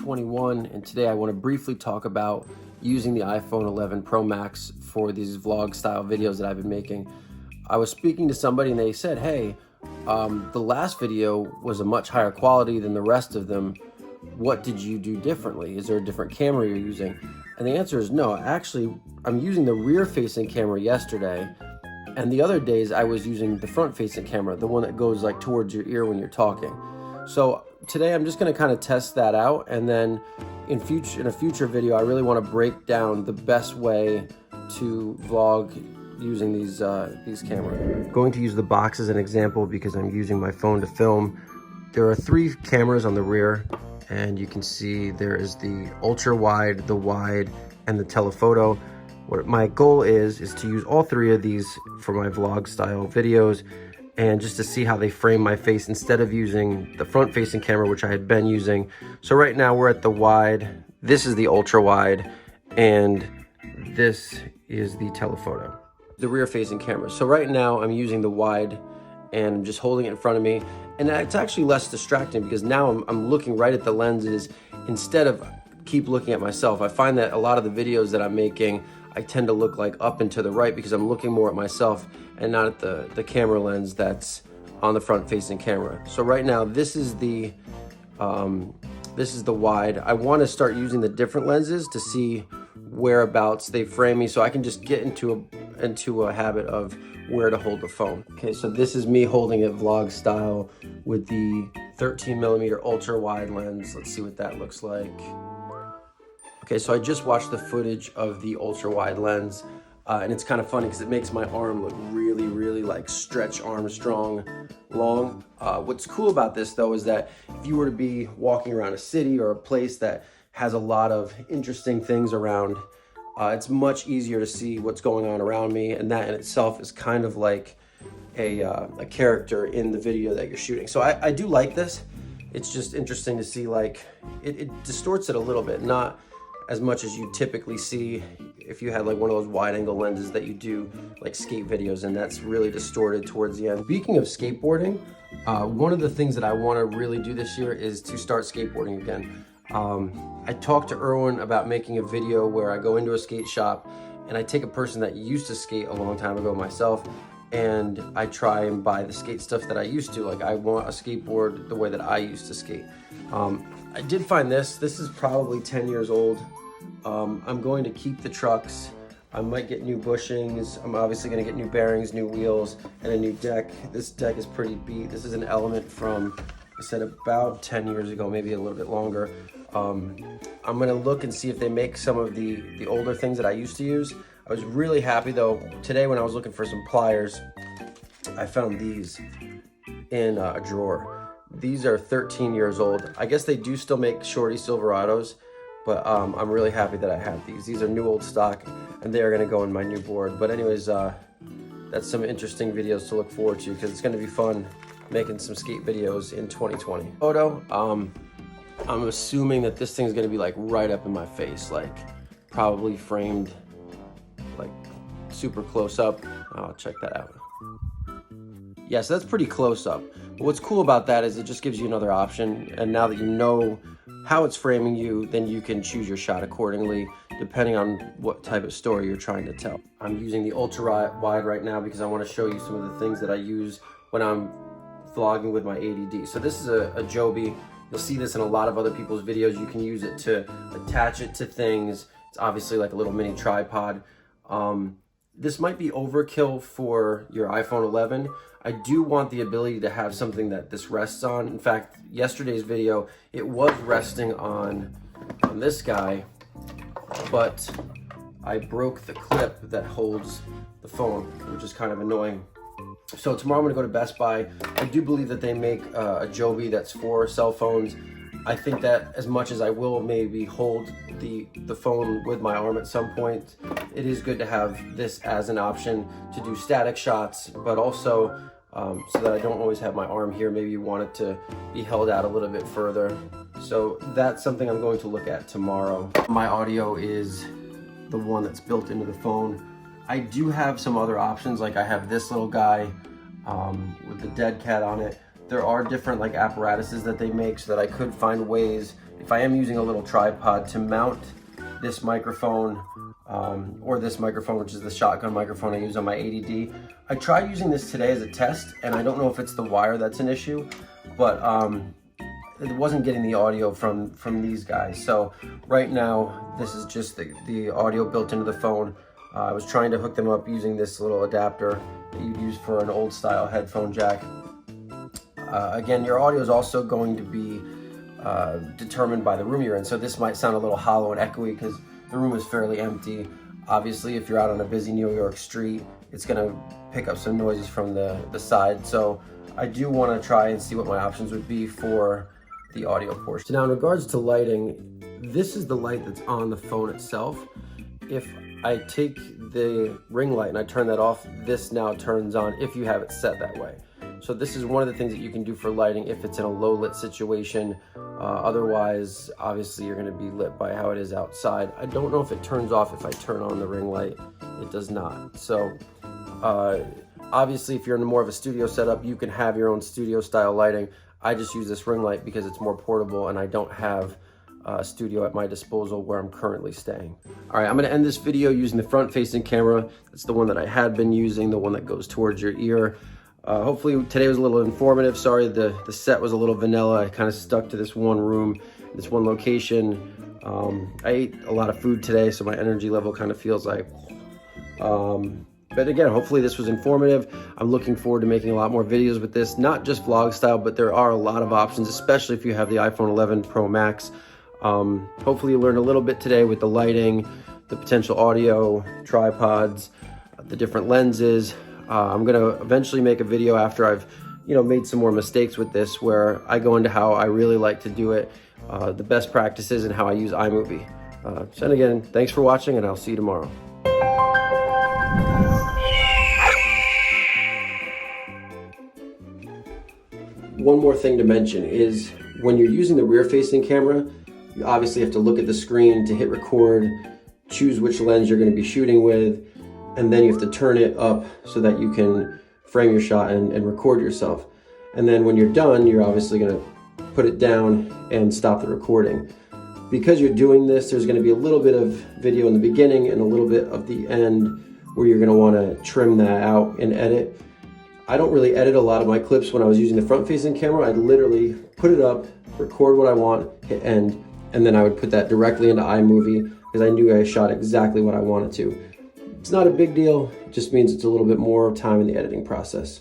2021, and today I want to briefly talk about using the iPhone 11 Pro Max for these vlog style videos that I've been making. I was speaking to somebody and they said, hey, the last video was a much higher quality than the rest of them. What did you do differently? Is there a different camera you're using? And the answer is no. Actually, I'm using the rear facing camera yesterday, and the other days I was using the front facing camera, the one that goes like towards your ear when you're talking. So today I'm just going to kind of test that out, and then in a future video I really want to break down the best way to vlog using these cameras. I'm going to use the box as an example because I'm using my phone to film. There are 3 cameras on the rear, and you can see there is the ultra wide, the wide, and the telephoto. What my goal is to use all 3 of these for my vlog style videos, and just to see how they frame my face instead of using the front facing camera, which I had been using. So right now we're at the wide, this is the ultra wide, and this is the telephoto, the rear facing camera. So right now I'm using the wide and I'm just holding it in front of me, and it's actually less distracting because now I'm looking right at the lenses instead of keep looking at myself. I find that a lot of the videos that I'm making, I tend to look like up and to the right because I'm looking more at myself and not at the camera lens that's on the front facing camera. So right now this is the wide. I want to start using the different lenses to see whereabouts they frame me, so I can just get into a habit of where to hold the phone. Okay, so this is me holding it vlog style with the 13mm ultra wide lens. Let's see what that looks like. Okay, so I just watched the footage of the ultra wide lens, and it's kind of funny because it makes my arm look really like Stretch Armstrong long. What's cool about this though is that if you were to be walking around a city or a place that has a lot of interesting things around, it's much easier to see what's going on around me, and that in itself is kind of like a character in the video that you're shooting. So I do like this. It's just interesting to see, like, it distorts it a little bit, not as much as you typically see if you had like one of those wide angle lenses that you do like skate videos, and that's really distorted towards the end. Speaking of skateboarding, one of the things that I want to really do this year is to start skateboarding again. I talked to Erwin about making a video where I go into a skate shop and I take a person that used to skate a long time ago myself, and I try and buy the skate stuff that I used to. Like, I want a skateboard the way that I used to skate. I did find this is probably 10 years old. I'm going to keep the trucks. I might get new bushings. I'm obviously going to get new bearings, new wheels, and a new deck. This deck is pretty beat. This is an Element from, I said, about 10 years ago, maybe a little bit longer. I'm going to look and see if they make some of the older things that I used to use. I was really happy though. Today when I was looking for some pliers, I found these in a drawer. These are 13 years old. I guess they do still make Shorty Silverados, but I'm really happy that I have these. These are new old stock, and they are gonna go in my new board. But anyways, that's some interesting videos to look forward to because it's gonna be fun making some skate videos in 2020. Photo, I'm assuming that this thing's gonna be like right up in my face, like probably framed like super close up. I'll check that out. Yeah, so that's pretty close up. But what's cool about that is it just gives you another option, and now that you know how it's framing you, then you can choose your shot accordingly depending on what type of story you're trying to tell. I'm using the ultra wide right now because I want to show you some of the things that I use when I'm vlogging with my ADD. So this is a Joby. You'll see this in a lot of other people's videos. You can use it to attach it to things. It's obviously like a little mini tripod. This might be overkill for your iPhone 11. I do want the ability to have something that this rests on. In fact, yesterday's video, it was resting on this guy, but I broke the clip that holds the phone, which is kind of annoying. So tomorrow I'm gonna go to Best Buy. I do believe that they make a Joby that's for cell phones. I think that as much as I will maybe hold the phone with my arm at some point, it is good to have this as an option to do static shots, but also so that I don't always have my arm here. Maybe you want it to be held out a little bit further. So that's something I'm going to look at tomorrow. My audio is the one that's built into the phone. I do have some other options, like I have this little guy with the dead cat on it. there are different like apparatuses that they make so that I could find ways, if I am using a little tripod, to mount this microphone or this microphone, which is the shotgun microphone I use on my 80D. I tried using this today as a test, and I don't know if it's the wire that's an issue, but it wasn't getting the audio from these guys. So right now, this is just the audio built into the phone. I was trying to hook them up using this little adapter that you'd use for an old style headphone jack. Again, your audio is also going to be determined by the room you're in. So this might sound a little hollow and echoey because the room is fairly empty. Obviously, if you're out on a busy New York street, it's gonna pick up some noises from the side. So I do wanna try and see what my options would be for the audio portion. So now in regards to lighting, this is the light that's on the phone itself. If I take the ring light and I turn that off, this now turns on if you have it set that way. So this is one of the things that you can do for lighting if it's in a low lit situation. Otherwise, obviously you're gonna be lit by how it is outside. I don't know if it turns off if I turn on the ring light. It does not. So obviously if you're in more of a studio setup, you can have your own studio style lighting. I just use this ring light because it's more portable and I don't have a studio at my disposal where I'm currently staying. All right, I'm gonna end this video using the front facing camera. That's the one that I had been using, the one that goes towards your ear. Hopefully today was a little informative. Sorry, the set was a little vanilla. I kind of stuck to this one room, this one location. I ate a lot of food today, so my energy level kind of feels like, but again, hopefully this was informative. I'm looking forward to making a lot more videos with this, not just vlog style, but there are a lot of options, especially if you have the iPhone 11 Pro Max. Hopefully you learned a little bit today with the lighting, the potential audio, tripods, the different lenses. I'm gonna eventually make a video after I've made some more mistakes with this, where I go into how I really like to do it, the best practices, and how I use iMovie. So again, thanks for watching, and I'll see you tomorrow. One more thing to mention is when you're using the rear facing camera, you obviously have to look at the screen to hit record, choose which lens you're going to be shooting with, and then you have to turn it up so that you can frame your shot and record yourself. And then when you're done, you're obviously going to put it down and stop the recording. Because you're doing this, there's going to be a little bit of video in the beginning and a little bit of the end where you're going to want to trim that out and edit. I don't really edit a lot of my clips when I was using the front-facing camera. I'd literally put it up, record what I want, hit end, and then I would put that directly into iMovie because I knew I shot exactly what I wanted to. It's not a big deal, it just means it's a little bit more time in the editing process.